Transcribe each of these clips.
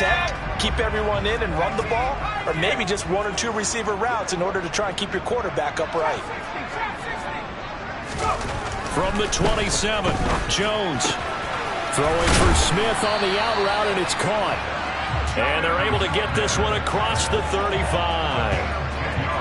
protect, keep everyone in and run the ball, or maybe just one or two receiver routes in order to try and keep your quarterback upright. From the 27, Jones throwing for Smith on the out route, and it's caught. And they're able to get this one across the 35.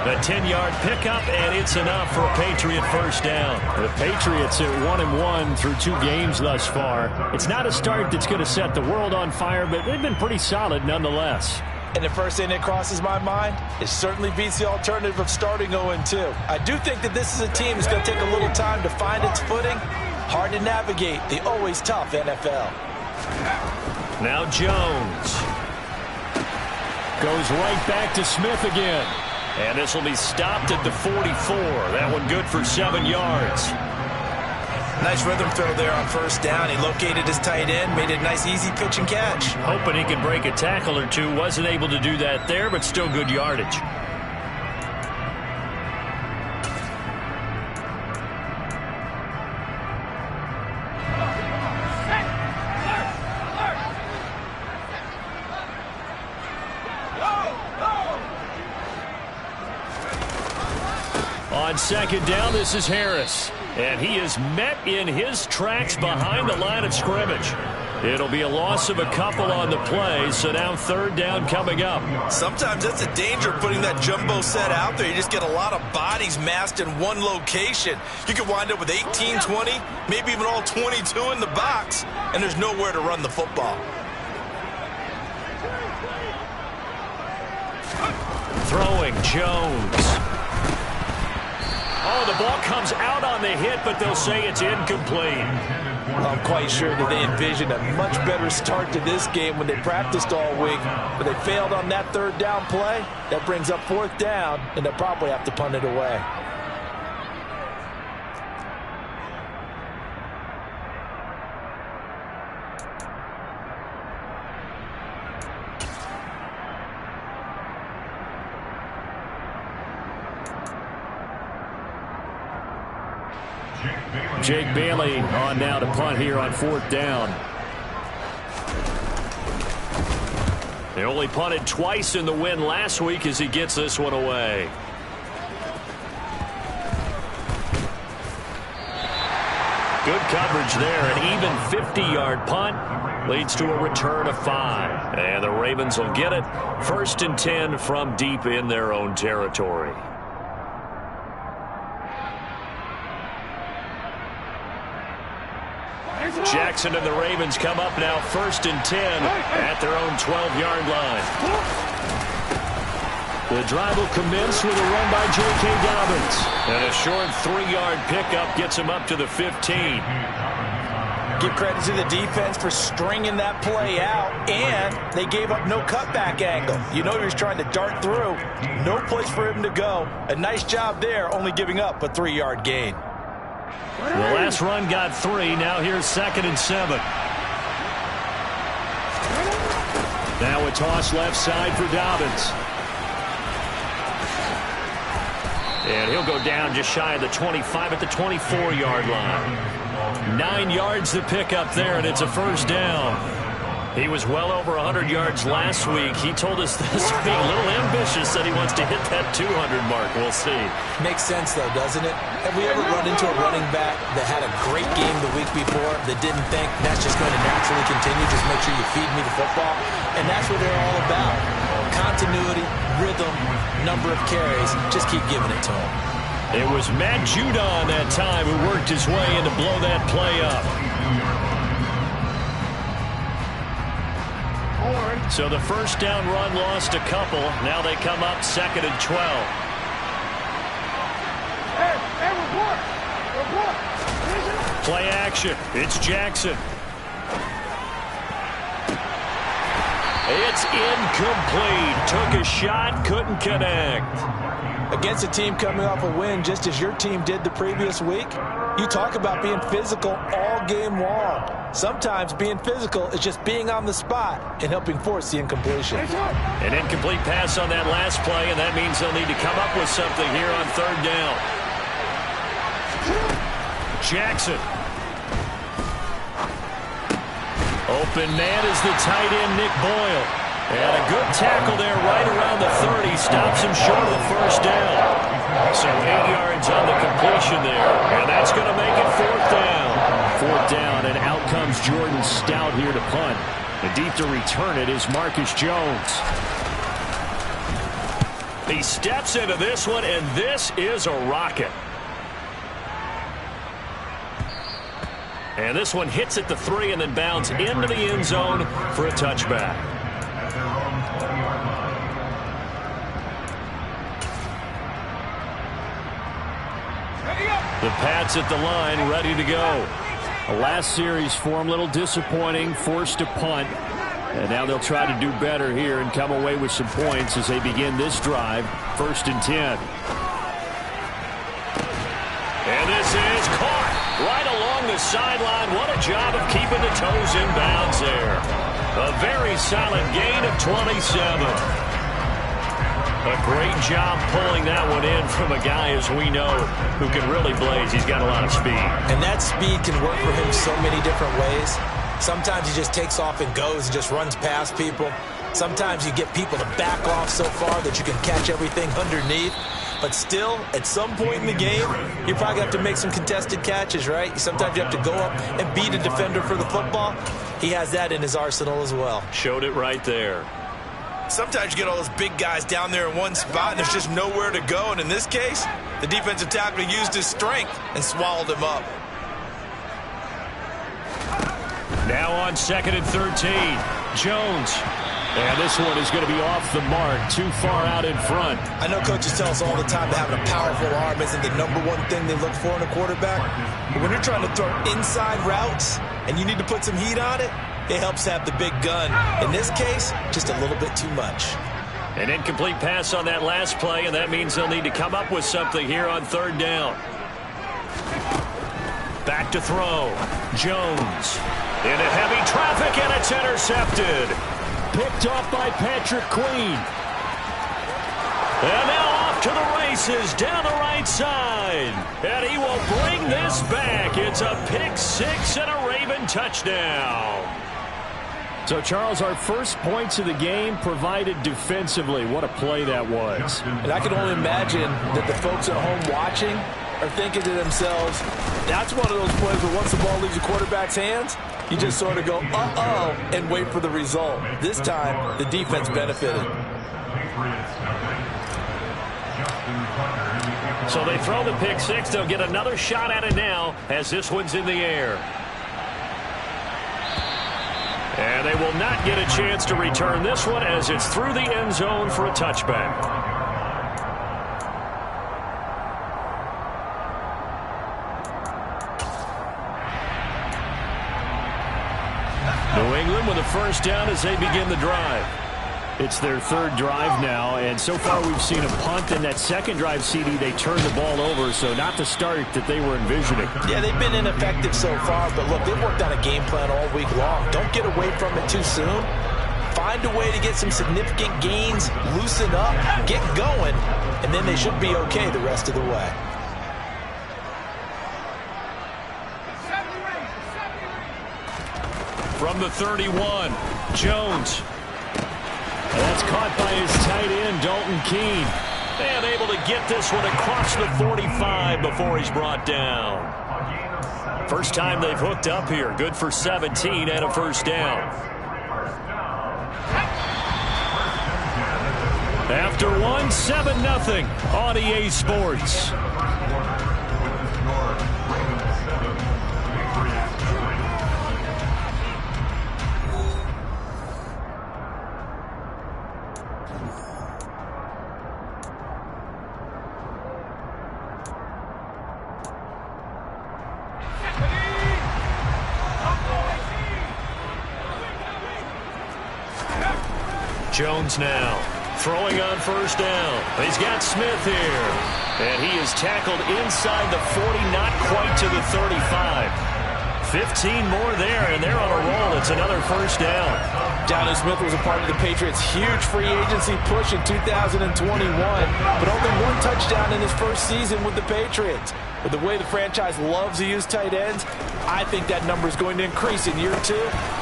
A 10-yard pickup, and it's enough for a Patriot first down. The Patriots are 1-1 through 2 games thus far. It's not a start that's going to set the world on fire, but they've been pretty solid nonetheless. And the first thing that crosses my mind, it certainly beats the alternative of starting 0-2. I do think that this is a team that's going to take a little time to find its footing. Hard to navigate the always tough NFL. Now Jones goes right back to Smith again. And this will be stopped at the 44. That one good for 7 yards. Nice rhythm throw there on first down. He located his tight end, made it a nice easy pitch and catch. Hoping he could break a tackle or two. Wasn't able to do that there, but still good yardage. On second down, this is Harris. And he is met in his tracks behind the line of scrimmage. It'll be a loss of a couple on the play, so now third down coming up. Sometimes that's a danger putting that jumbo set out there. You just get a lot of bodies massed in one location. You could wind up with 18, 20, maybe even all 22 in the box, and there's nowhere to run the football. Throwing Jones. Oh, the ball comes out on the hit, but they'll say it's incomplete. I'm quite sure that they envisioned a much better start to this game when they practiced all week, but they failed on that third down play. That brings up fourth down, and they'll probably have to punt it away. Jake Bailey on now to punt here on fourth down. They only punted twice in the win last week as he gets this one away. Good coverage there. An even 50-yard punt leads to a return of 5. And the Ravens will get it. 1st and 10 from deep in their own territory. Jackson and the Ravens come up now 1st and 10 at their own 12-yard line. The drive will commence with a run by J.K. Dobbins. And a short 3-yard pickup gets him up to the 15. Give credit to the defense for stringing that play out, and they gave up no cutback angle. You know he was trying to dart through. No place for him to go. A nice job there, only giving up a 3-yard gain. The last run got 3. Now here's 2nd and 7. Now a toss left side for Dobbins. And he'll go down just shy of the 25 at the 24-yard line. 9 yards to pick up there, and it's a first down. He was well over 100 yards last week. He told us this being a little ambitious, that he wants to hit that 200 mark. We'll see. Makes sense, though, doesn't it? Have we ever run into a running back that had a great game the week before that didn't think that's just going to naturally continue? Just make sure you feed me the football. And that's what they're all about. Continuity, rhythm, number of carries. Just keep giving it to him. It was Matt Judon that time who worked his way in to blow that play up. So the first down run lost a couple. Now they come up 2nd and 12. Play action. It's Jackson. It's incomplete. Took a shot, couldn't connect. Against a team coming off a win just as your team did the previous week, you talk about being physical all game long. Sometimes being physical is just being on the spot and helping force the incompletion. An incomplete pass on that last play, and that means they'll need to come up with something here on third down. Jackson. Open man is the tight end, Nick Boyle. And a good tackle there right around the 30. Stops him short of the first down. So 8 yards on the completion there. And that's going to make it 4th down. 4th down, and out comes Jordan Stout here to punt. And deep to return it is Marcus Jones. He steps into this one, and this is a rocket. And this one hits at the 3 and then bounds into the end zone for a touchback. The Pats at the line, ready to go. A last series for him, a little disappointing, forced to punt. And now they'll try to do better here and come away with some points as they begin this drive, 1st and 10. And this is caught right along the sideline. What a job of keeping the toes in bounds there. A very solid gain of 27. A great job pulling that one in from a guy, as we know, who can really blaze. He's got a lot of speed. And that speed can work for him so many different ways. Sometimes he just takes off and goes and just runs past people. Sometimes you get people to back off so far that you can catch everything underneath. But still, at some point in the game, you probably have to make some contested catches, right? Sometimes you have to go up and beat a defender for the football. He has that in his arsenal as well. Showed it right there. Sometimes you get all those big guys down there in one spot and there's just nowhere to go. And in this case, the defensive tackle used his strength and swallowed him up. Now on 2nd and 13, Jones. And this one is going to be off the mark, too far out in front. I know coaches tell us all the time that having a powerful arm isn't the #1 thing they look for in a quarterback. But when you're trying to throw inside routes and you need to put some heat on it, it helps have the big gun. In this case, just a little bit too much. An incomplete pass on that last play, and that means they'll need to come up with something here on 3rd down. Back to throw. Jones. Into heavy traffic, and it's intercepted. Picked off by Patrick Queen. And now off to the races down the right side. And he will bring this back. It's a pick 6 and a Raven touchdown. So, Charles, our first points of the game provided defensively. What a play that was. And I can only imagine that the folks at home watching are thinking to themselves, that's one of those plays where once the ball leaves the quarterback's hands, you just sort of go, uh-oh, and wait for the result. This time, the defense benefited. So they throw the pick 6. They'll get another shot at it now as this one's in the air. And they will not get a chance to return this one as it's through the end zone for a touchback. New England with a first down as they begin the drive. It's their 3rd drive now, and so far we've seen a punt. In that 2nd drive, CD, they turned the ball over, so not the start that they were envisioning. Yeah, they've been ineffective so far, but look, they've worked on a game plan all week long. Don't get away from it too soon. Find a way to get some significant gains, loosen up, get going, and then they should be okay the rest of the way. From the 31, Jones. And that's caught by his tight end, Dalton Keene. And able to get this one across the 45 before he's brought down. First time they've hooked up here. Good for 17 and a first down. After one, 7-0 on EA Sports. Jones now throwing on first down. He's got Smith here. And he is tackled inside the 40, not quite to the 35. 15 more there, and they're on a roll. It's another first down. Dalton Smith was a part of the Patriots' huge free agency push in 2021, but only one touchdown in his first season with the Patriots. With the way the franchise loves to use tight ends, I think that number is going to increase in year 2.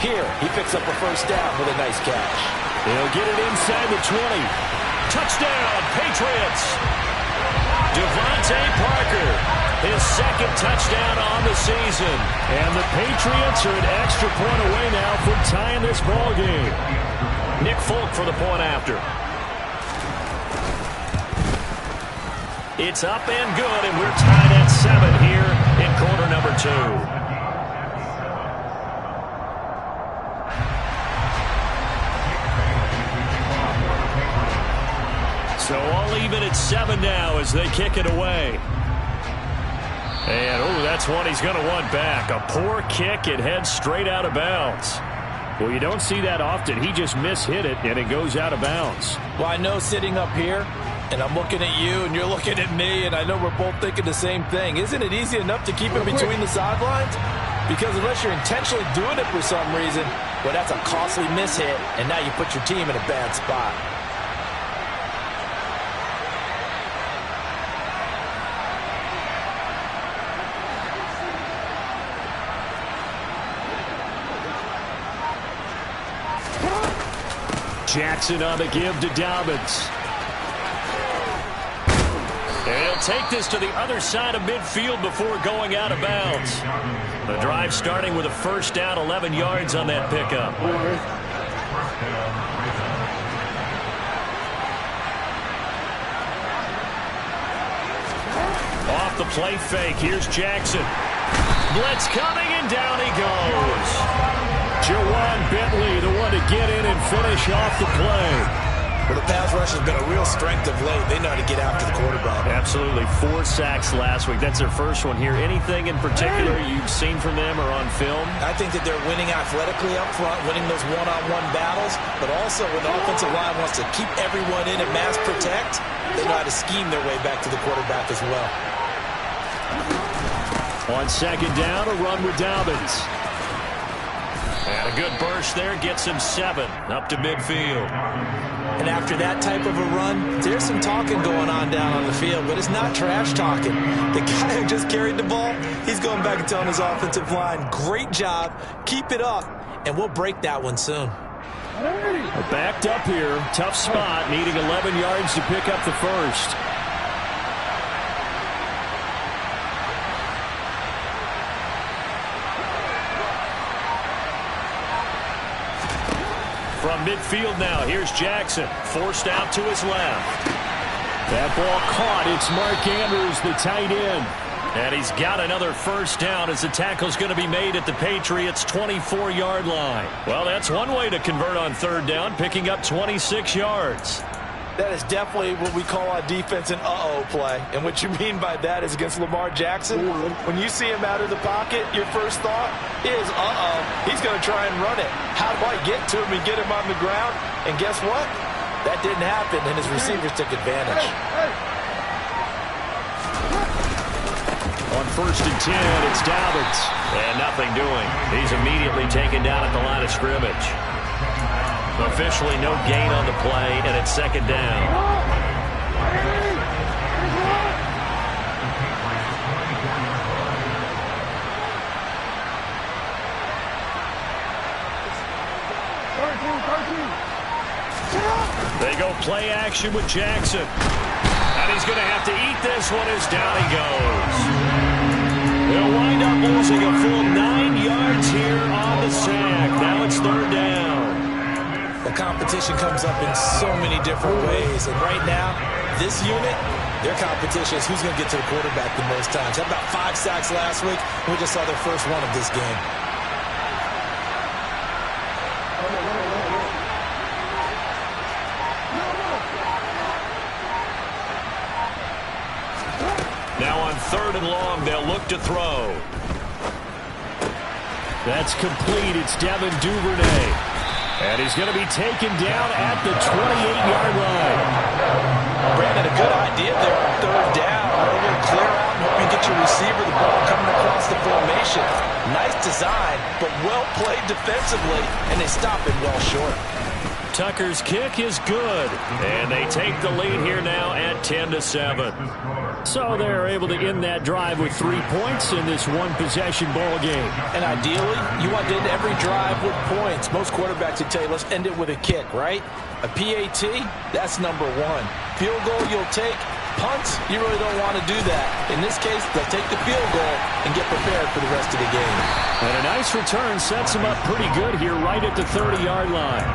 Here, he picks up a first down with a nice catch. He'll get it inside the 20. Touchdown, Patriots. Devontae Parker, his second touchdown on the season. And the Patriots are an extra point away now from tying this ball game. Nick Folk for the point after. It's up and good, and we're tied at 7 here in quarter number 2. So all even at 7 now as they kick it away. And, oh, that's one he's going to want back. A poor kick. It heads straight out of bounds. Well, you don't see that often. He just mishit it, and it goes out of bounds. Well, I know sitting up here, and I'm looking at you, and you're looking at me, and I know we're both thinking the same thing. Isn't it easy enough to keep it between the sidelines? Because unless you're intentionally doing it for some reason, well, that's a costly mishit, and now you put your team in a bad spot. Jackson on the give to Dobbins. And he'll take this to the other side of midfield before going out of bounds. The drive starting with a first down, 11 yards on that pickup. Off the play fake, here's Jackson. Blitz coming, and down he goes. Jawan Bentley, the one to get in and finish off the play. Well, the pass rush has been a real strength of late. They know how to get after the quarterback. Absolutely. 4 sacks last week. That's their first one here. Anything in particular you've seen from them or on film? I think that they're winning athletically up front, winning those one-on-one battles, but also when the offensive line wants to keep everyone in and mass protect, they know how to scheme their way back to the quarterback as well. On second down, a run with Dobbins. And a good burst there gets him 7 up to midfield. And after that type of a run, there's some talking going on down on the field, but it's not trash talking. The guy who just carried the ball, he's going back and telling his offensive line, great job, keep it up, and we'll break that one soon. Backed up here, tough spot, needing 11 yards to pick up the first. From midfield now, here's Jackson, forced out to his left. That ball caught. It's Mark Andrews, the tight end. And he's got another first down as the tackle's going to be made at the Patriots' 24-yard line. Well, that's one way to convert on third down, picking up 26 yards. That is definitely what we call on defense an uh-oh play. And what you mean by that is against Lamar Jackson, when you see him out of the pocket, your first thought is, uh-oh, he's going to try and run it. How do I get to him and get him on the ground? And guess what? That didn't happen, and his receivers took advantage. On first and 10, it's Dobbins. And nothing doing. He's immediately taken down at the line of scrimmage. Officially no gain on the play, and it's second down. They go play action with Jackson. And he's going to have to eat this one as down he goes. They'll wind up losing a full 9 yards here on the sack. Now it's third down. The competition comes up in so many different ways. And right now, this unit, their competition is who's going to get to the quarterback the most times. Had about 5 sacks last week. We just saw their first one of this game. Now on third and long, they'll look to throw. That's complete. It's Devin Duvernay. And he's going to be taken down at the 28-yard line. Brandon, a good idea there on third down. A little clear out and hope you get your receiver the ball coming across the formation. Nice design, but well played defensively, and they stop it well short. Tucker's kick is good. And they take the lead here now at 10-7. So they're able to end that drive with 3 points in this one-possession ball game. And ideally, you want to end every drive with points. Most quarterbacks would tell you, let's end it with a kick, right? A PAT, that's number one. Field goal you'll take. Punts, you really don't want to do that. In this case, they'll take the field goal and get prepared for the rest of the game. And a nice return sets them up pretty good here right at the 30-yard line.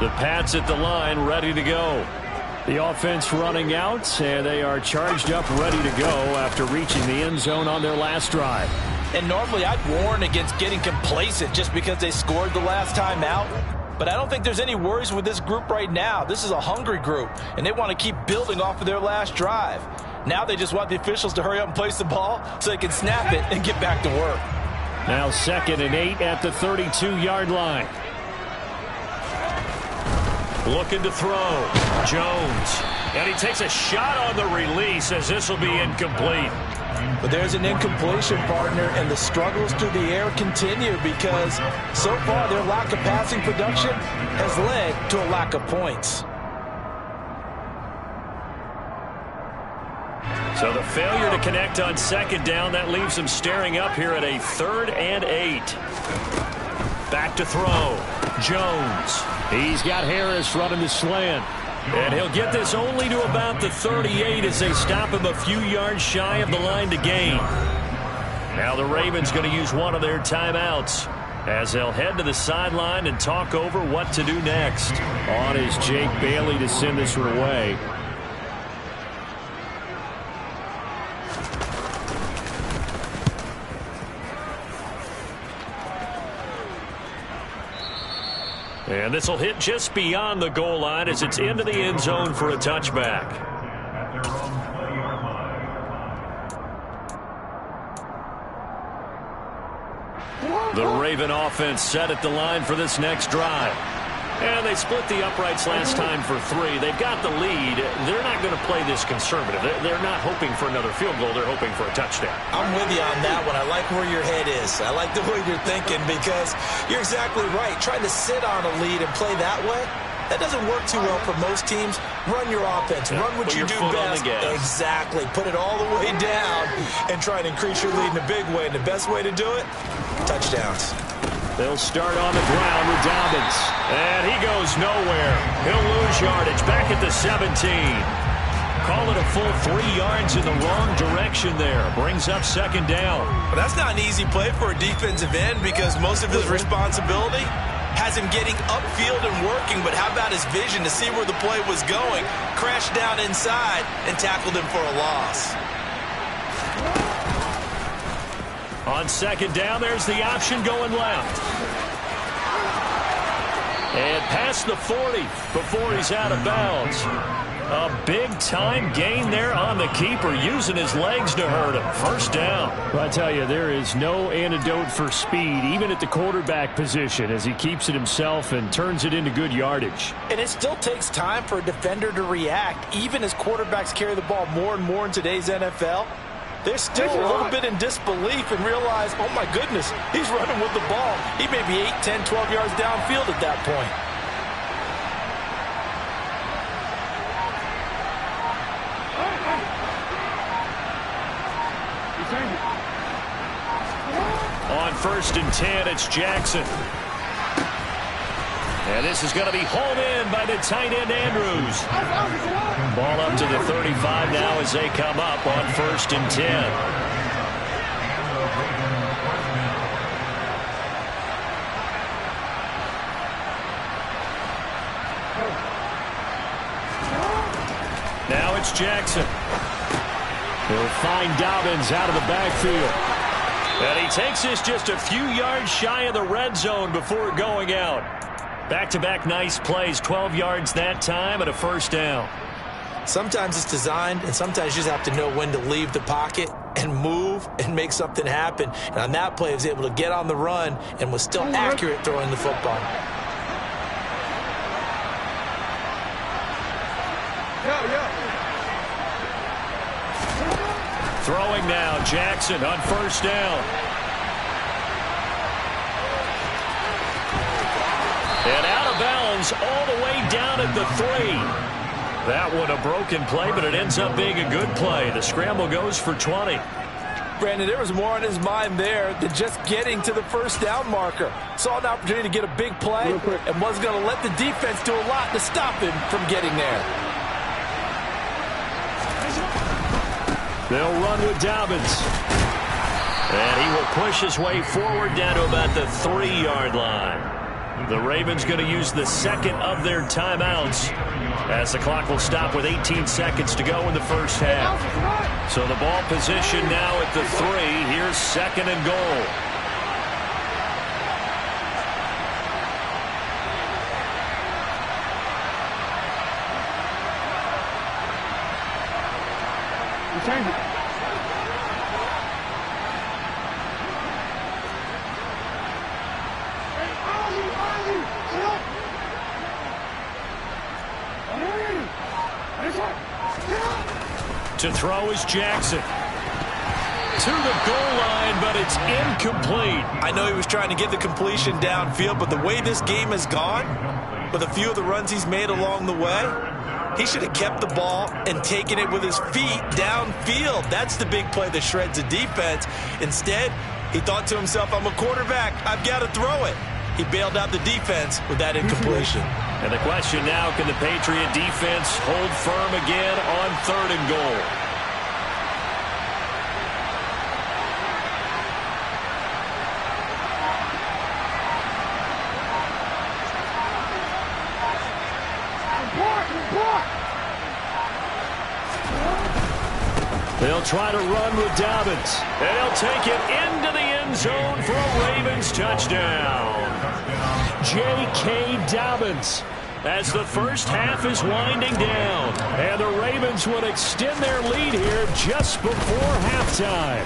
The Pats at the line, ready to go. The offense running out, and they are charged up, ready to go after reaching the end zone on their last drive. And normally I'd warn against getting complacent just because they scored the last time out. But I don't think there's any worries with this group right now. This is a hungry group, and they want to keep building off of their last drive. Now they just want the officials to hurry up and place the ball so they can snap it and get back to work. Now 2nd and 8 at the 32-yard line. Looking to throw. Jones. And he takes a shot on the release as this will be incomplete. But there's an incompletion, partner, and the struggles through the air continue because so far their lack of passing production has led to a lack of points. So the failure to connect on 2nd down, that leaves them staring up here at a 3rd and 8. Back to throw. Jones. He's got Harris running the slant. And he'll get this only to about the 38 as they stop him a few yards shy of the line to gain. Now the Ravens going to use one of their timeouts as they'll head to the sideline and talk over what to do next. On is Jake Bailey to send this one away. And this will hit just beyond the goal line as it's into the end zone for a touchback. The Raven offense set at the line for this next drive. And they split the uprights last time for 3. They've got the lead. They're not going to play this conservative. They're not hoping for another field goal. They're hoping for a touchdown. I'm with you on that one. I like where your head is. I like the way you're thinking because you're exactly right. Trying to sit on a lead and play that way, that doesn't work too well for most teams. Run your offense. Run what you do best. Exactly. Put it all the way down and try and increase your lead in a big way. And the best way to do it, touchdowns. They'll start on the ground with Dobbins. And he goes nowhere. He'll lose yardage back at the 17. Call it a full 3 yards in the wrong direction there. Brings up 2nd down. Well, that's not an easy play for a defensive end because most of his responsibility has him getting upfield and working, but how about his vision to see where the play was going, crashed down inside, and tackled him for a loss. On 2nd down, there's the option going left. And past the 40 before he's out of bounds. A big-time gain there on the keeper, using his legs to hurt him. 1st down. Well, I tell you, there is no antidote for speed, even at the quarterback position, as he keeps it himself and turns it into good yardage. And it still takes time for a defender to react, even as quarterbacks carry the ball more and more in today's NFL. They're still a little bit in disbelief and realize, oh, my goodness, he's running with the ball. He may be 8, 10, 12 yards downfield at that point. On 1st and 10, it's Jackson. And this is going to be hauled in by the tight end, Andrews. Ball up to the 35 now as they come up on 1st and 10. Now it's Jackson. He'll find Dobbins out of the backfield. And he takes this just a few yards shy of the red zone before going out. Back-to-back nice plays, 12 yards that time and a 1st down. Sometimes it's designed, and sometimes you just have to know when to leave the pocket and move and make something happen. And on that play, he was able to get on the run and was still accurate throwing the football. Throwing now, Jackson on first down. And out of bounds all the way down at the 3. That one a broken play, but it ends up being a good play. The scramble goes for 20. Brandon, there was more on his mind there than just getting to the first down marker. Saw an opportunity to get a big play and was going to let the defense do a lot to stop him from getting there. They'll run with Dobbins. And he will push his way forward down to about the 3-yard line. The Ravens going to use the second of their timeouts as the clock will stop with 18 seconds to go in the first half. So the ball position now at the 3. Here's second and goal. To throw is Jackson. To the goal line, but it's incomplete. I know he was trying to get the completion downfield, but the way this game has gone, with a few of the runs he's made along the way, he should have kept the ball and taken it with his feet downfield. That's the big play that shreds the defense. Instead, he thought to himself, I'm a quarterback. I've got to throw it. He bailed out the defense with that incompletion. And the question now, can the Patriot defense hold firm again on third and goal? They'll try to run with Dobbins. And he'll take it into the end zone for a Ravens touchdown. J.K. Dobbins as the first half is winding down. And the Ravens would extend their lead here just before halftime.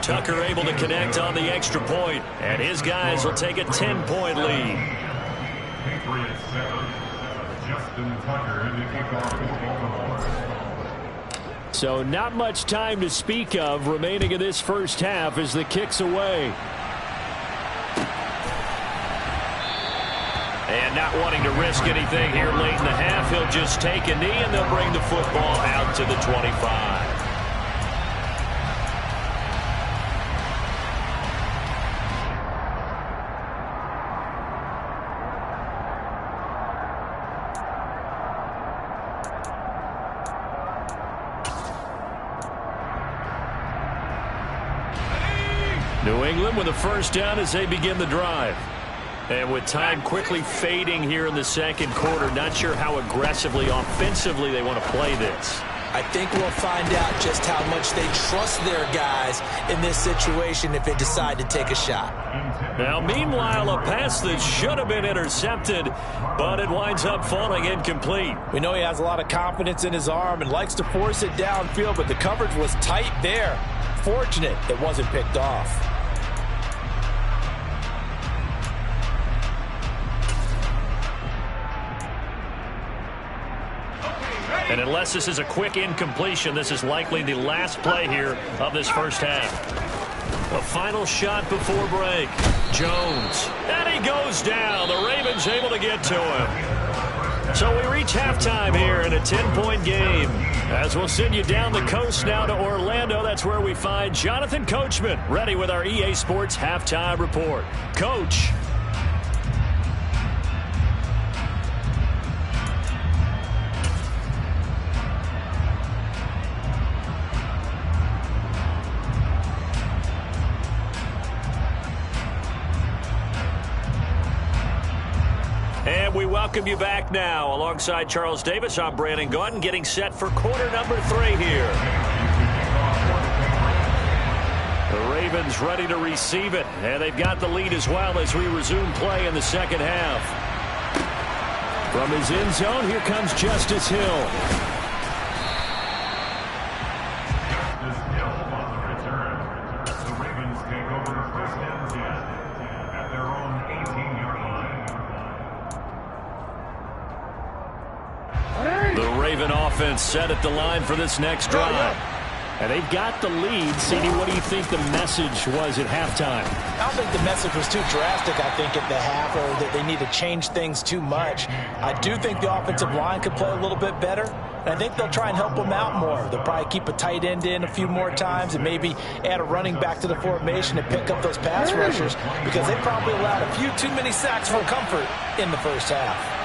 Tucker able to connect on the extra point, and his guys will take a 10-point lead. So not much time to speak of remaining in this first half as the kick's away. And not wanting to risk anything here late in the half, he'll just take a knee and they'll bring the football out to the 25. New England with a first down as they begin the drive. And with time quickly fading here in the second quarter, not sure how aggressively, offensively they want to play this. I think we'll find out just how much they trust their guys in this situation if they decide to take a shot. Now, meanwhile, a pass that should have been intercepted, but it winds up falling incomplete. We know he has a lot of confidence in his arm and likes to force it downfield, but the coverage was tight there. Fortunate it wasn't picked off. And unless this is a quick incompletion, this is likely the last play here of this first half. A final shot before break. Jones. And he goes down. The Ravens able to get to him. So we reach halftime here in a 10-point game. As we'll send you down the coast now to Orlando. That's where we find Jonathan Coachman ready with our EA Sports Halftime Report. Coach. And we welcome you back now. Alongside Charles Davis, I'm Brandon Gaudin, getting set for quarter number 3 here. The Ravens ready to receive it, and they've got the lead as well as we resume play in the second half. From his end zone, here comes Justice Hill. Offense set at the line for this next drive. And they've got the lead. CD, what do you think the message was at halftime? I don't think the message was too drastic, I think, at the half, or that they need to change things too much. I do think the offensive line could play a little bit better, and I think they'll try and help them out more. They'll probably keep a tight end in a few more times and maybe add a running back to the formation and pick up those pass rushers, because they probably allowed a few too many sacks for comfort in the first half.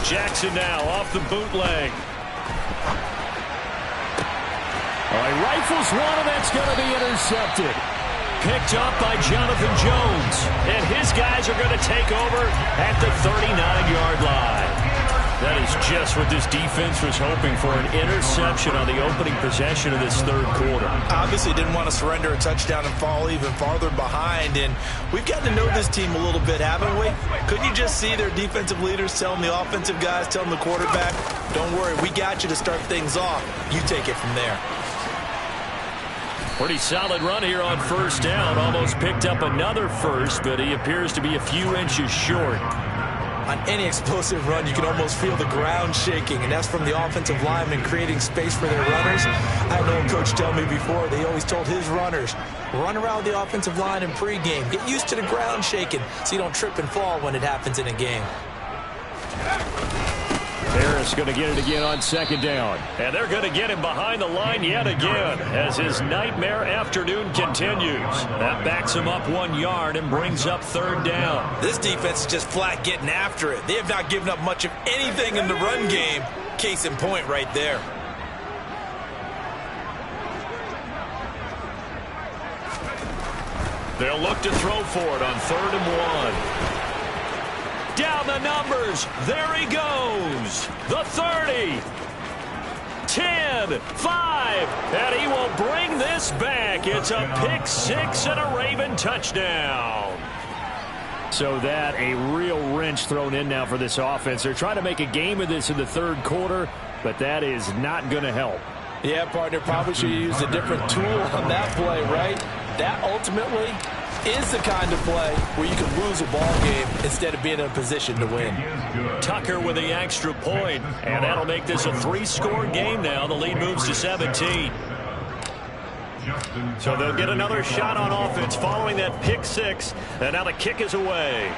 Jackson now off the bootleg. All right, rifles one, and that's going to be intercepted. Picked up by Jonathan Jones. And his guys are going to take over at the 39-yard line. That is just what this defense was hoping for, an interception on the opening possession of this third quarter. Obviously didn't want to surrender a touchdown and fall even farther behind, and we've gotten to know this team a little bit, haven't we? Couldn't you just see their defensive leaders telling the offensive guys, telling the quarterback, don't worry, we got you to start things off. You take it from there. Pretty solid run here on first down. Almost picked up another first, but he appears to be a few inches short. On any explosive run, you can almost feel the ground shaking, and that's from the offensive linemen creating space for their runners. I know a coach tell me before, they always told his runners, run around the offensive line in pregame. Get used to the ground shaking so you don't trip and fall when it happens in a game. Harris going to get it again on second down. And they're going to get him behind the line yet again as his nightmare afternoon continues. That backs him up 1 yard and brings up third down. This defense is just flat getting after it. They have not given up much of anything in the run game. Case in point right there. They'll look to throw for it on 3rd and 1. Down the numbers. There he goes. The 30. 10, 5. And he will bring this back. It's a pick six and a Raven touchdown. So that a real wrench thrown in now for this offense. They're trying to make a game of this in the third quarter, but that is not going to help. Yeah, partner, probably should have used a different tool on that play, right? That ultimately is the kind of play where you can lose a ball game instead of being in a position to win. Tucker with the extra point, and that'll make this a 3-score game now. The lead moves to 17. So they'll get another shot on offense following that pick six, and now the kick is away.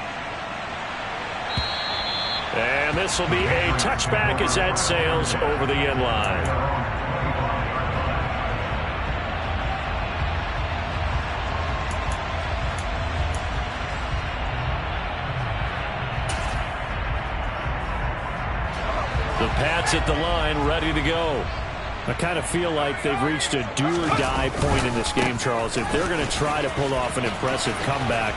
And this will be a touchback as that sails over the end line. The Pats at the line, ready to go. I kind of feel like they've reached a do-or-die point in this game, Charles. If they're going to try to pull off an impressive comeback,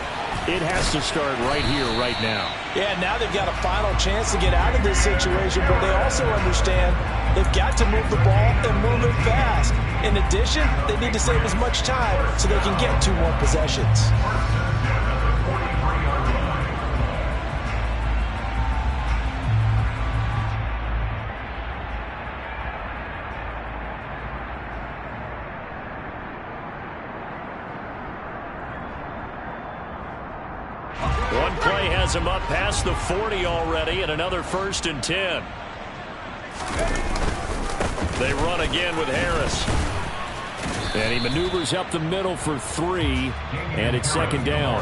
it has to start right here, right now. Yeah, now they've got a final chance to get out of this situation, but they also understand they've got to move the ball and move it fast. In addition, they need to save as much time so they can get 2 more possessions. One play has him up past the 40 already, and another 1st and 10. They run again with Harris. And he maneuvers up the middle for 3, and it's 2nd down.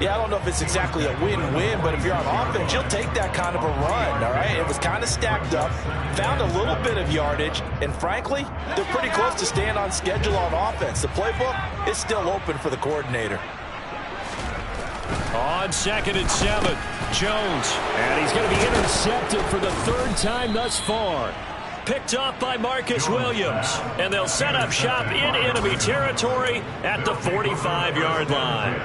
Yeah, I don't know if it's exactly a win-win, but if you're on offense, you'll take that kind of a run, all right? It was kind of stacked up, found a little bit of yardage, and frankly, they're pretty close to staying on schedule on offense. The playbook is still open for the coordinator. On 2nd and 7, Jones. And he's going to be intercepted for the 3rd time thus far. Picked off by Marcus Williams. And they'll set up shop in enemy territory at the 45-yard line.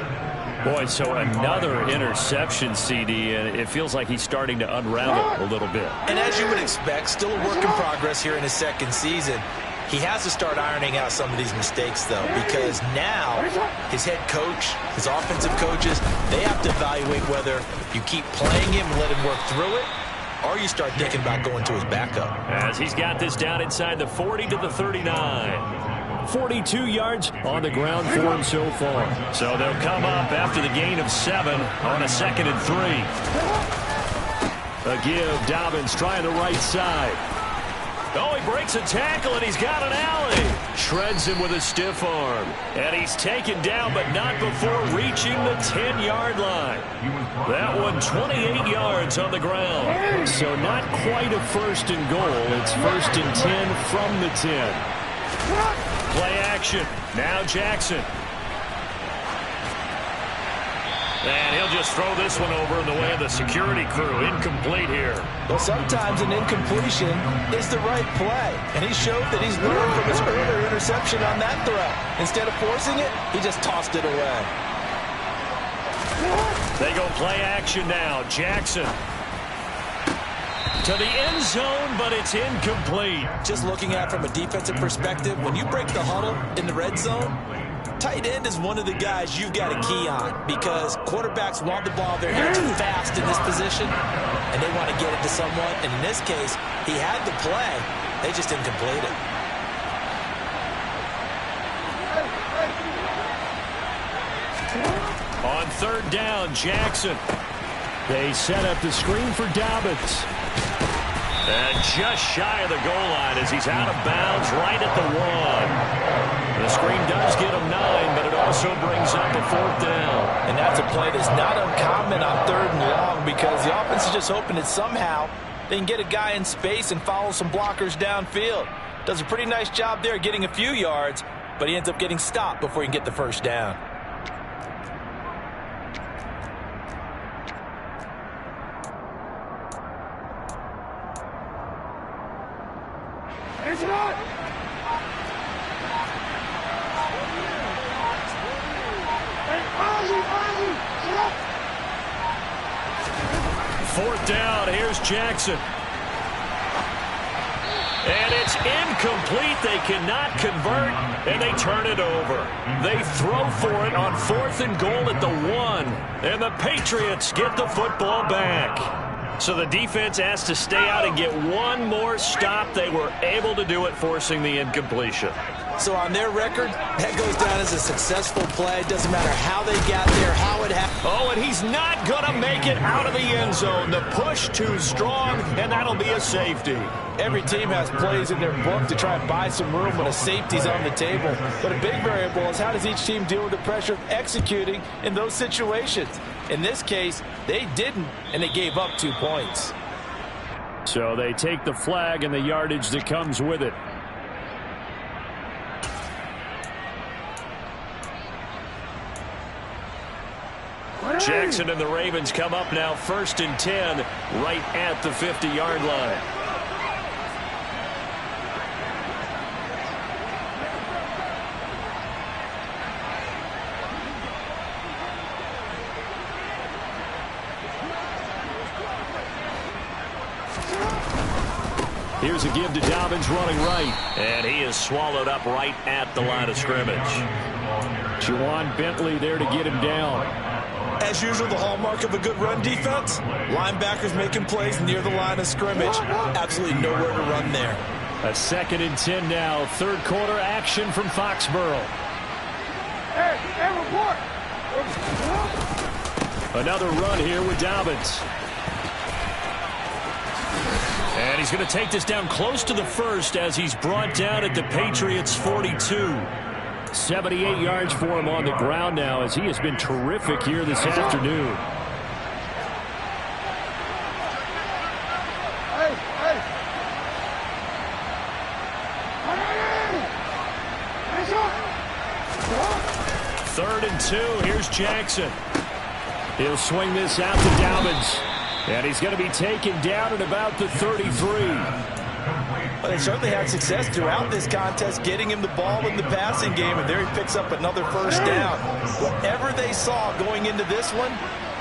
Boy, so another interception, CD, and it feels like he's starting to unravel a little bit. And as you would expect, still a work in progress here in his 2nd season. He has to start ironing out some of these mistakes, though, because now his head coach, his offensive coaches, they have to evaluate whether you keep playing him and let him work through it, or you start thinking about going to his backup. As he's got this down inside the 40 to the 39. 42 yards on the ground for him so far. So they'll come up after the gain of 7 on a 2nd and 3. A give. Dobbins trying the right side. Oh, he breaks a tackle, and he's got an alley. Shreds him with a stiff arm. And he's taken down, but not before reaching the 10-yard line. That one 28 yards on the ground. So not quite a 1st and goal. It's 1st and 10 from the 10. Play action. Now Jackson. And he'll just throw this one over in the way of the security crew. Incomplete here. Well, sometimes an incompletion is the right play. And he showed that he's learned from his earlier interception on that throw. Instead of forcing it, he just tossed it away. They go play action now. Jackson. To the end zone, but it's incomplete. Just looking at it from a defensive perspective, when you break the huddle in the red zone, tight end is one of the guys you've got to key on because quarterbacks want the ball in their hands fast in this position, and they want to get it to someone. And in this case, he had the play. They just didn't complete it. On 3rd down, Jackson. They set up the screen for Dobbins. And just shy of the goal line as he's out of bounds right at the 1. The screen does get him 9, but it also brings up a 4th down. And that's a play that's not uncommon on 3rd and long because the offense is just hoping that somehow they can get a guy in space and follow some blockers downfield. Does a pretty nice job there getting a few yards, but he ends up getting stopped before he can get the 1st down. Fourth down, here's Jackson. And it's incomplete. They cannot convert, and they turn it over. They throw for it on 4th and goal at the 1, and the Patriots get the football back. So the defense has to stay out and get one more stop. They were able to do it, forcing the incompletion. So on their record, that goes down as a successful play. Doesn't matter how they got there, how it happened. Oh, and he's not going to make it out of the end zone. The push too strong, and that'll be a safety. Every team has plays in their book to try and buy some room when a safety's on the table. But a big variable is how does each team deal with the pressure of executing in those situations. In this case, they didn't, and they gave up 2 points. So they take the flag and the yardage that comes with it. Jackson and the Ravens come up now 1st and 10 right at the 50-yard line. Here's a give to Dobbins running right. And he is swallowed up right at the line of scrimmage. Juwan Bentley there to get him down. As usual, the hallmark of a good run defense, linebackers making plays near the line of scrimmage. Absolutely nowhere to run there. A 2nd and 10 now. 3rd quarter action from Foxborough. Hey, report. Another run here with Dobbins. And he's going to take this down close to the 1st as he's brought down at the Patriots' 42. 78 yards for him on the ground now as he has been terrific here this afternoon. Third and 2. Here's Jackson. He'll swing this out to Dobbins. And he's going to be taken down at about the 33. Well, they certainly had success throughout this contest getting him the ball in the passing game, and there he picks up another 1st down. Whatever they saw going into this one,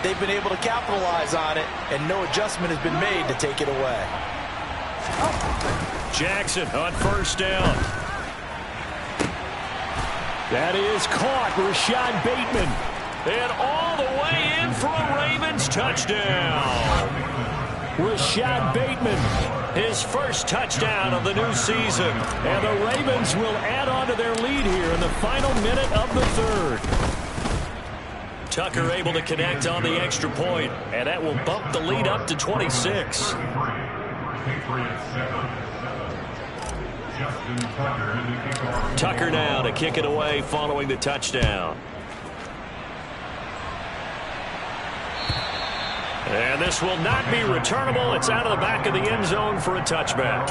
they've been able to capitalize on it, and no adjustment has been made to take it away. Jackson on 1st down. That is caught. Rashad Bateman. And all the way in for a Ravens touchdown. Rashad Bateman His first touchdown of the new season. And the Ravens will add on to their lead here in the final minute of the third. Tucker able to connect on the extra point, and that will bump the lead up to 26. Tucker now to kick it away following the touchdown. And this will not be returnable. It's out of the back of the end zone for a touchback.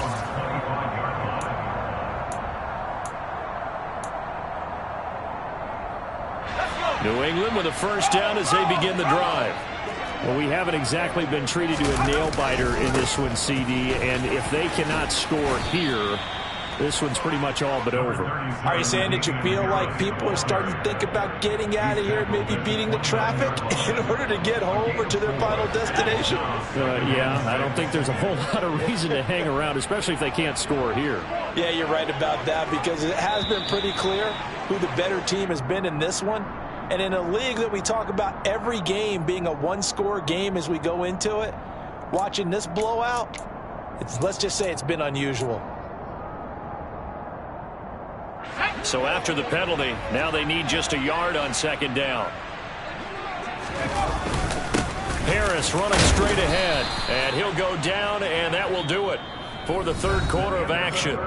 New England with a first down as they begin the drive. Well, we haven't exactly been treated to a nail-biter in this one, CD, and if they cannot score here, this one's pretty much all but over. Are you saying that you feel like people are starting to think about getting out of here, maybe beating the traffic in order to get home or to their final destination? Yeah, I don't think there's a whole lot of reason to hang around, especially if they can't score here. Yeah, you're right about that, because it has been pretty clear who the better team has been in this one. And in a league that we talk about every game being a one-score game as we go into it, watching this blowout, let's just say it's been unusual. So after the penalty, now they need just a yard on second down. Harris running straight ahead, and he'll go down, and that will do it for the third quarter of action.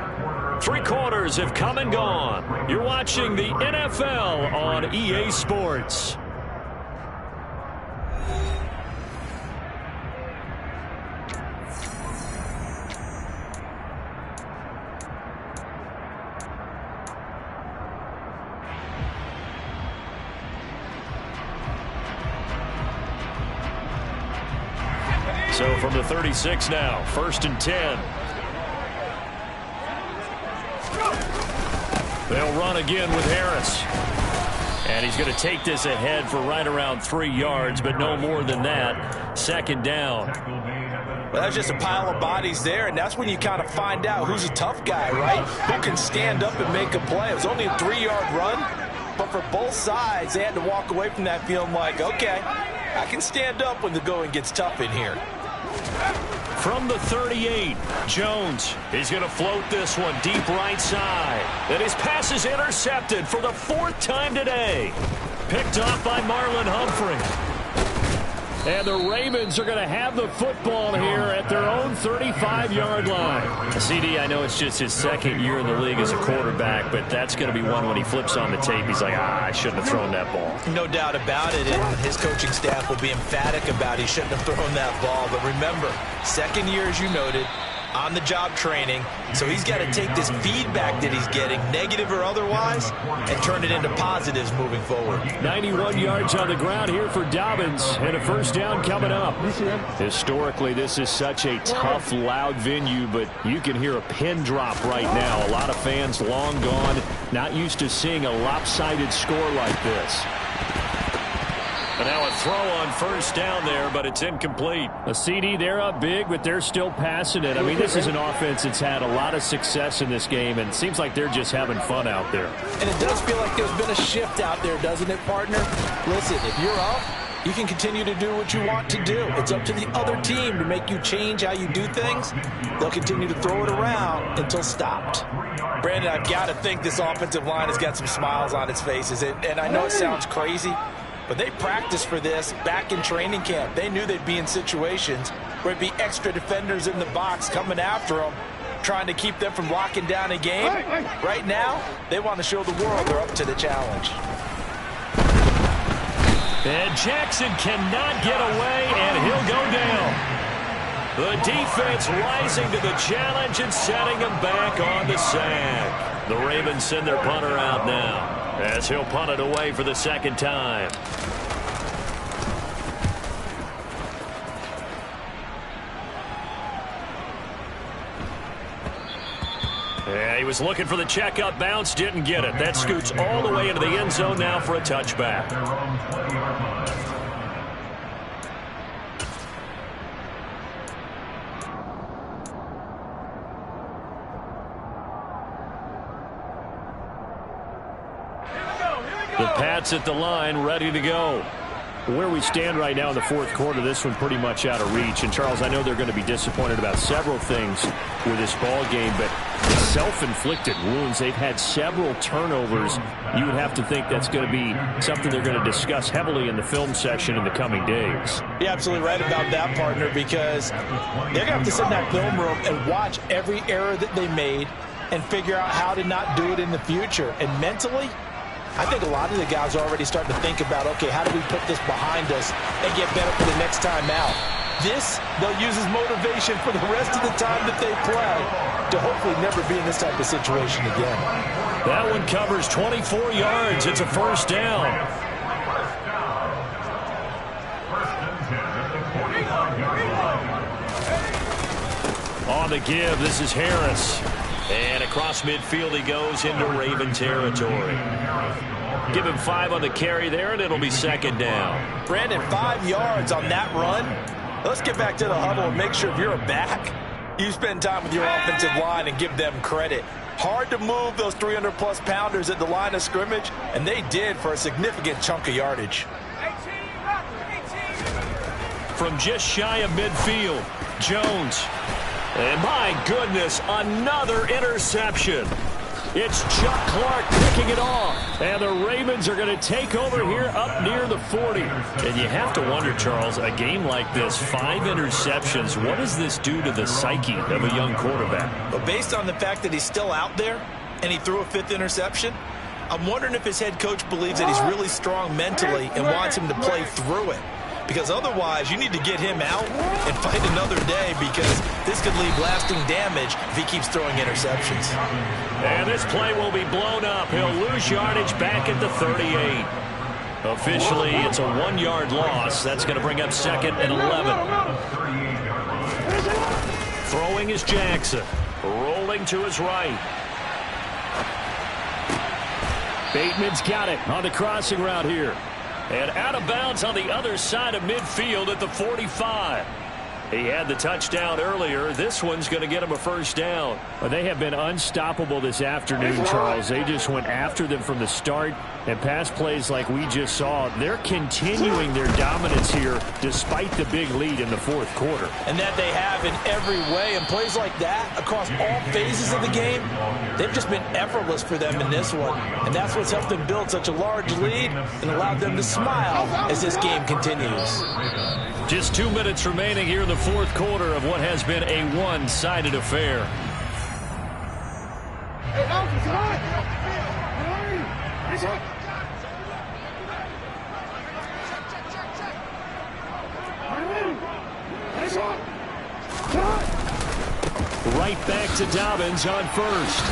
3 quarters have come and gone. You're watching the NFL on EA Sports. So from the 36 now, 1st and 10. They'll run again with Harris. And he's going to take this ahead for right around 3 yards, but no more than that. Second down. Well, that's just a pile of bodies there, and that's when you kind of find out who's a tough guy, right? Who can stand up and make a play. It was only a 3-yard run, but for both sides, they had to walk away from that feeling like, okay, I can stand up when the going gets tough in here. From the 38, Jones. He's going to float this one deep right side. And his pass is intercepted for the 4th time today. Picked off by Marlon Humphrey. And the Ravens are going to have the football here at their own 35-yard line. CD, I know it's just his 2nd year in the league as a quarterback, but that's going to be one when he flips on the tape. He's like, I shouldn't have thrown that ball. No doubt about it, and his coaching staff will be emphatic about he shouldn't have thrown that ball. But remember, 2nd year, as you noted, on-the-job training, so he's got to take this feedback that he's getting, negative or otherwise, and turn it into positives moving forward. 91 yards on the ground here for Dobbins, and a first down coming up. Historically, this is such a tough, loud venue, but you can hear a pin drop right now. A lot of fans long gone, not used to seeing a lopsided score like this. And now a throw on first down there, but it's incomplete. A CD, they're up big, but they're still passing it. I mean, this is an offense that's had a lot of success in this game, and it seems like they're just having fun out there. And it does feel like there's been a shift out there, doesn't it, partner? Listen, if you're up, you can continue to do what you want to do. It's up to the other team to make you change how you do things. They'll continue to throw it around until stopped. Brandon, I've got to think this offensive line has got some smiles on its faces, and I know it sounds crazy, but they practiced for this back in training camp. They knew they'd be in situations where it'd be extra defenders in the box coming after them, trying to keep them from locking down a game. Right now, they want to show the world they're up to the challenge. And Jackson cannot get away, and he'll go down. The defense rising to the challenge and setting him back on the sack. The Ravens send their punter out now, as he'll punt it away for the 2nd time. Yeah, he was looking for the checkup bounce, didn't get it. That scoots all the way into the end zone now for a touchback. The Pats at the line, ready to go. Where we stand right now in the fourth quarter, this one pretty much out of reach. And, Charles, I know they're going to be disappointed about several things with this ball game, but self-inflicted wounds. They've had several turnovers. You would have to think that's going to be something they're going to discuss heavily in the film section in the coming days. You're absolutely right about that, partner, because they're going to have to sit in that film room and watch every error that they made and figure out how to not do it in the future. And mentally, I think a lot of the guys are already starting to think about, okay, how do we put this behind us and get better for the next time out? This, they'll use as motivation for the rest of the time that they play to hopefully never be in this type of situation again. That one covers 24 yards. It's a first down. On the give, this is Harris. And across midfield he goes into Raven territory. Give him 5 on the carry there, and it'll be second down. Brandon, 5 yards on that run. Let's get back to the huddle and make sure if you're a back, you spend time with your offensive line and give them credit. Hard to move those 300-plus pounders at the line of scrimmage, and they did for a significant chunk of yardage. From just shy of midfield, Jones. And my goodness, another interception. It's Chuck Clark picking it off. And the Ravens are going to take over here up near the 40. And you have to wonder, Charles, a game like this, 5 interceptions, what does this do to the psyche of a young quarterback? But based on the fact that he's still out there and he threw a 5th interception, I'm wondering if his head coach believes that he's really strong mentally and wants him to play through it. Because otherwise, you need to get him out and fight another day, because this could leave lasting damage if he keeps throwing interceptions. And this play will be blown up. He'll lose yardage back at the 38. Officially, it's a 1-yard loss. That's going to bring up second and 11. Throwing is Jackson. Rolling to his right. Bateman's got it on the crossing route here. And out of bounds on the other side of midfield at the 45. He had the touchdown earlier. This one's going to get him a first down. Well, they have been unstoppable this afternoon, Charles. They just went after them from the start, and pass plays like we just saw. They're continuing their dominance here despite the big lead in the fourth quarter. And that they have in every way. And plays like that across all phases of the game, they've just been effortless for them in this one. And that's what's helped them build such a large lead and allowed them to smile as this game continues. Just 2 minutes remaining here in the fourth quarter of what has been a one-sided affair. Right back to Dobbins on first.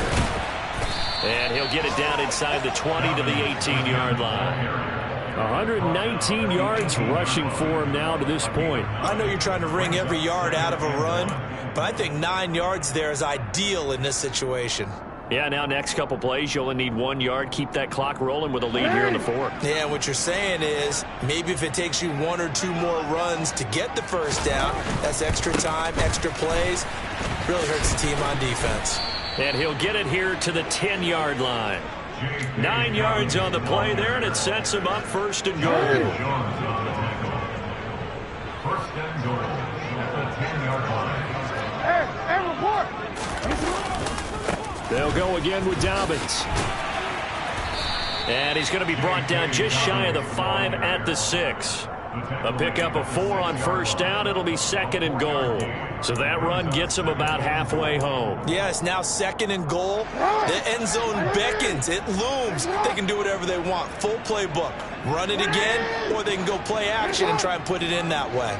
And he'll get it down inside the 20 to the 18-yard line. 119 yards rushing for him now to this point. I know you're trying to wring every yard out of a run, but I think 9 yards there is ideal in this situation. Yeah, now next couple plays, you only need 1 yard. Keep that clock rolling with a lead here in the fourth. Yeah, what you're saying is maybe if it takes you 1 or 2 more runs to get the first down, that's extra time, extra plays. Really hurts the team on defense. And he'll get it here to the 10-yard line. 9 yards on the play there, and it sets him up first and goal. First and goal at the 10-yard line. Hey, report! They'll go again with Dobbins. And he's going to be brought down just shy of the 5 at the 6. A pickup of 4 on first down. It'll be second and goal. So that run gets him about halfway home. Yeah, it's now second and goal. The end zone beckons. It looms. They can do whatever they want. Full playbook. Run it again, or they can go play action and try and put it in that way.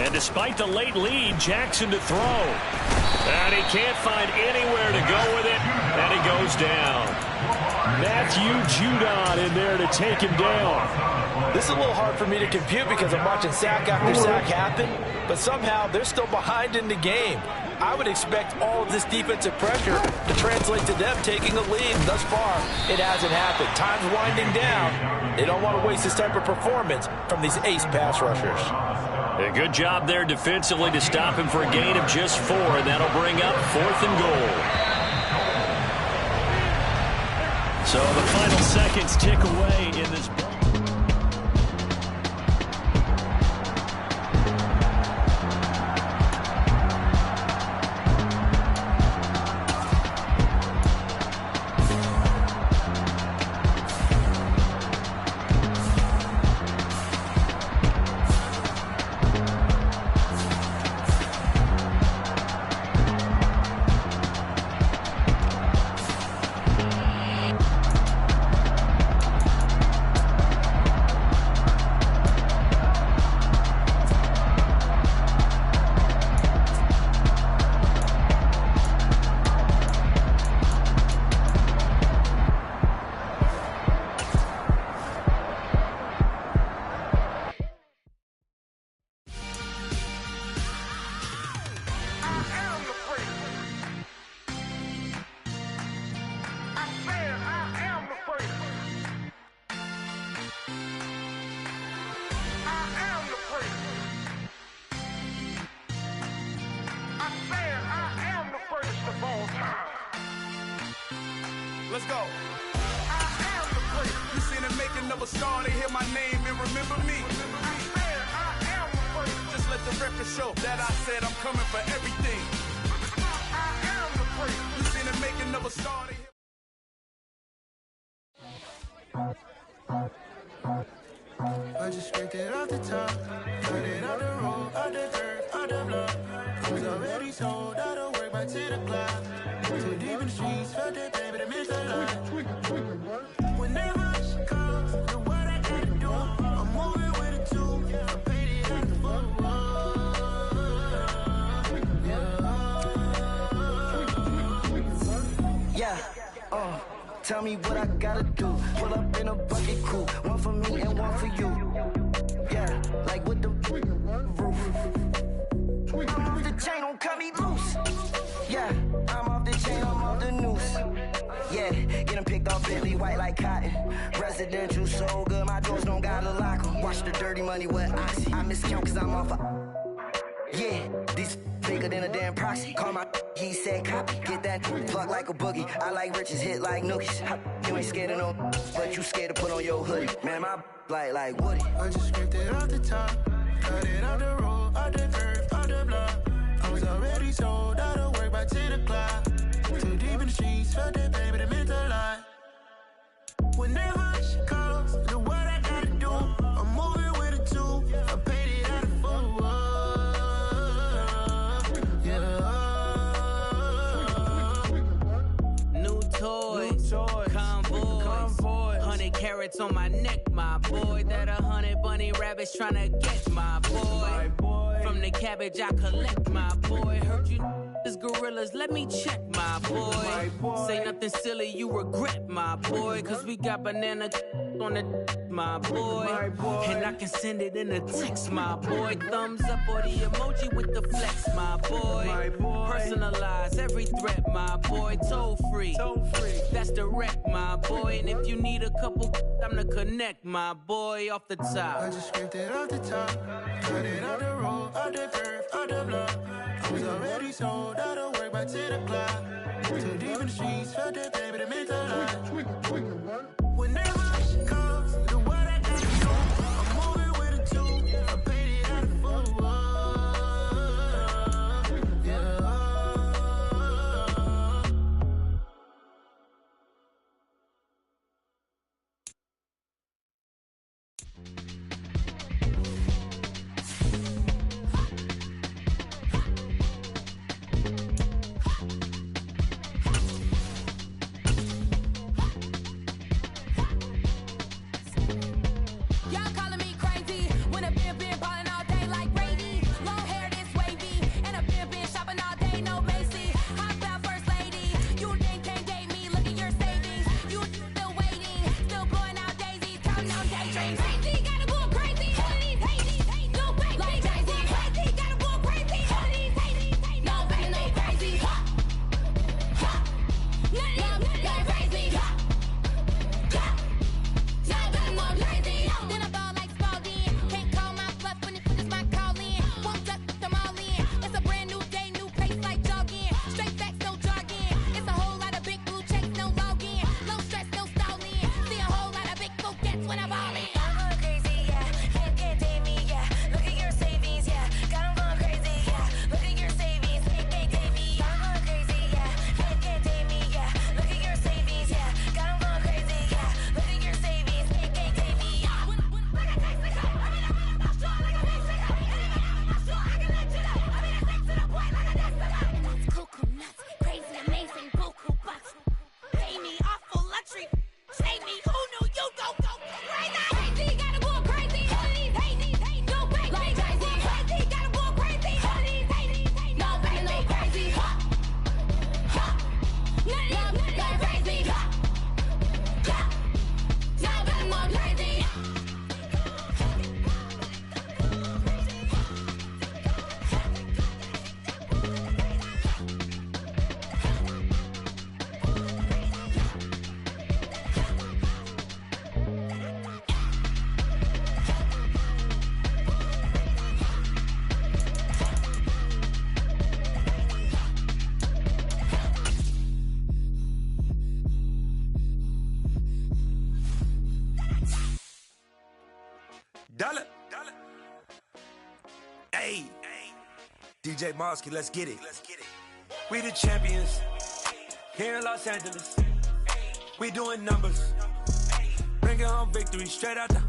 And despite the late lead, Jackson to throw. And he can't find anywhere to go with it, and he goes down. Matthew Judon in there to take him down. This is a little hard for me to compute because I'm watching sack after sack happen, but somehow they're still behind in the game. I would expect all of this defensive pressure to translate to them taking a lead. Thus far, it hasn't happened. Time's winding down. They don't want to waste this type of performance from these ace pass rushers. A good job there defensively to stop him for a gain of just 4, and that'll bring up fourth and goal. So the final seconds tick away in this. another star, they hear my name and remember me. I am the first. Just let the record show that I said I'm coming for everything. I am the first. You seen it make another star, they hear. I just scraped it off the top, cut it out the road, out the dirt, out the block. I was already sold, I don't work by 10 o'clock. Too deep in the streets, felt that baby, that meant a lot. Whenever she calls, know what I gotta do. I'm moving with a two, I paid it out the full. Yeah, tell me what I gotta do. Pull up in a bucket crew, one for me and one for you. Yeah, like with the roof. I'm off the chain, don't cut me loose. Yeah, I'm off the chain, I'm off the noose. Yeah, get them picked off Bentley, white like cotton. Residential, so good, my doors don't gotta lock 'em. Watch the dirty money with Oxy. I miscount cause I'm off a... Yeah, these bigger than a damn proxy. Call my he said copy. Get that plug like a boogie. I like riches, hit like nookies. You ain't scared of no, but you scared to put on your hoodie. Man, my like Woody. I just scraped it off the top, cut it out the road, out the dirt, out the block. I was already sold, out of work by 10 o'clock. Too deep in the streets, felt that baby, that meant a lot. Whenever she calls, know what I gotta do. I'm moving with a two, I paid it out of full. Convoy, 100 carats on my neck, my boy. That 100 bunny rabbits tryna get my boy. From the cabbage I collect, my boy. Heard you is gorillas, let me check, my boy. Say nothing silly, you regret, my boy. Cause we got banana on the my boy. And I can send it in a text, my boy. Thumbs up or the emoji with the flex, my boy. Personalize every threat, my boy. Toll free, that's direct, my boy. And if you need a couple, I'm to connect, my boy, off the top. I just scraped it off the top, cut it out the road, out the dirt, out the block. I was already sold, out of work by 10 o'clock. Too deep in the streets, felt that baby, that meant a lot. Whenever she calls, know what I gotta do. I'm moving with a two, I paid it out of full. Pay me awful luxury. Pay me, who knew you go crazy? Dollar. Hey. DJ Mosky, let's get it. We the champions. Here in Los Angeles. We doing numbers. Bringing home victory straight out the